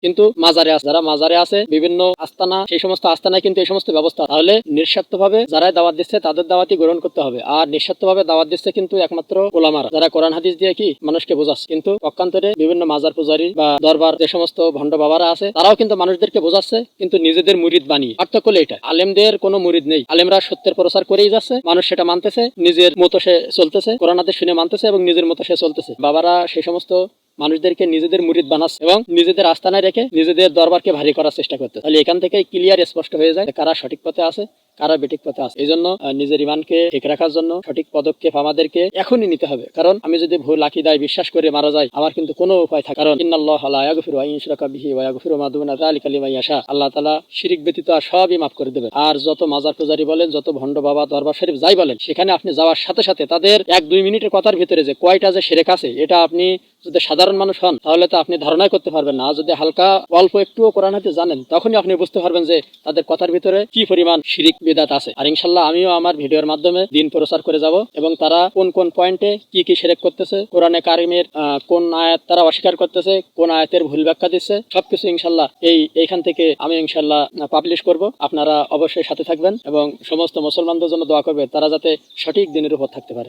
কিন্তু মাজারে আছে, যারা মাজারে আছে বিভিন্ন আস্তানা, সেই সমস্ত আস্তানায় কিন্তু এই সমস্ত ব্যবস্থা। তাহলে নিঃস্বার্থভাবে যারাই দাওয়াত দিচ্ছে তাদের দাওয়াতই গ্রহণ করতে হবে। আর নিঃস্বার্থভাবে দাওয়াত দিচ্ছে কিন্তু একমাত্র ওলামারা, যারা কোরআন হাদিস দিয়ে কি মানুষকে বোঝাচ্ছে। কিন্তু পক্ষান্তরে বিভিন্ন মাজার পূজারী বা দরবার যে সমস্ত ভণ্ড বাবারা আছে তারাও কিন্তু মানুষদেরকে বোঝাচ্ছে, কিন্তু নিজেদের মুরিদ বানিয়ে। পার্থক্য হলো এটা, আলেমদের কোনো মুরিদ নেই, আলেমরা সত্যের প্রচার করেই যাচ্ছে, মানুষ সেটা মানতেছে, নিজের মতো সে চলতেছে, কোরআন হাদিস শুনে মানতেছে এবং নিজের মতো সে চলতেছে। বাবারা সেই সমস্ত মানুষদেরকে নিজেদের মুরিদ বানাচ্ছে এবং নিজেদের আস্তানায় রেখে নিজেদের দরবারকে ভারী করার চেষ্টা করতে। তাহলে এখান থেকে ক্লিয়ার স্পষ্ট হয়ে যায় কারা সঠিক পথে আছে, কারা বেঠিক পথে আছে। এই জন্য নিজের ইমানকে ঠিক রাখার জন্য সঠিক পদক্ষেপ আমাদেরকে এখনই নিতে হবে। কারণ আমি যদি ভুল আকীদায় বিশ্বাস করে মারা যাই, আমার কিন্তু কোনো উপায় থাকে। কারণ ইন্নাল্লাহা লা ইয়াগফিরু আন ইউশরাকা বিহি ওয়া ইয়াগফিরু মা দুনা যালিকা লিমান ইয়াশা। আল্লাহ তাআলা শিরক ব্যতীত আর সবই মাফ করে দেবেন। আর যত মাজার পূজারী বলেন, যত ভণ্ড বাবা দরবার শরীফ যাই বলেন, সেখানে আপনি যাওয়ার সাথে সাথে তাদের 1-2 মিনিটের কথার ভিতরে যে কয়টা যে শিরক আছে, এটা আপনি যদি সাধারণ মানুষ হন তাহলে তো আপনি ধারণাই করতে পারবেন না। যদি হালকা অল্প একটুও কোরআন হাদিস জানেন, তখনই আপনি বুঝতে পারবেন যে তাদের কথার ভিতরে কি পরিমাণ শিরিক বিদআত আছে। আর ইনশাআল্লাহ আমিও আমার ভিডিওর মাধ্যমে দিন প্রচার করে যাব এবং তারা কোন কোন পয়েন্টে কি কি শিরক করতেছে, কোরআনে কারিমের কোন আয়াত তারা অস্বীকার করতেছে, কোন আয়াতের ভুল ব্যাখ্যা দিচ্ছে, সবকিছু ইনশাআল্লাহ এইখান থেকে আমি ইনশাআল্লাহ পাবলিশ করব। আপনারা অবশ্যই সাথে থাকবেন এবং সমস্ত মুসলমানদের জন্য দোয়া করবেন, তারা যাতে সঠিক দিনের উপর থাকতে পারে।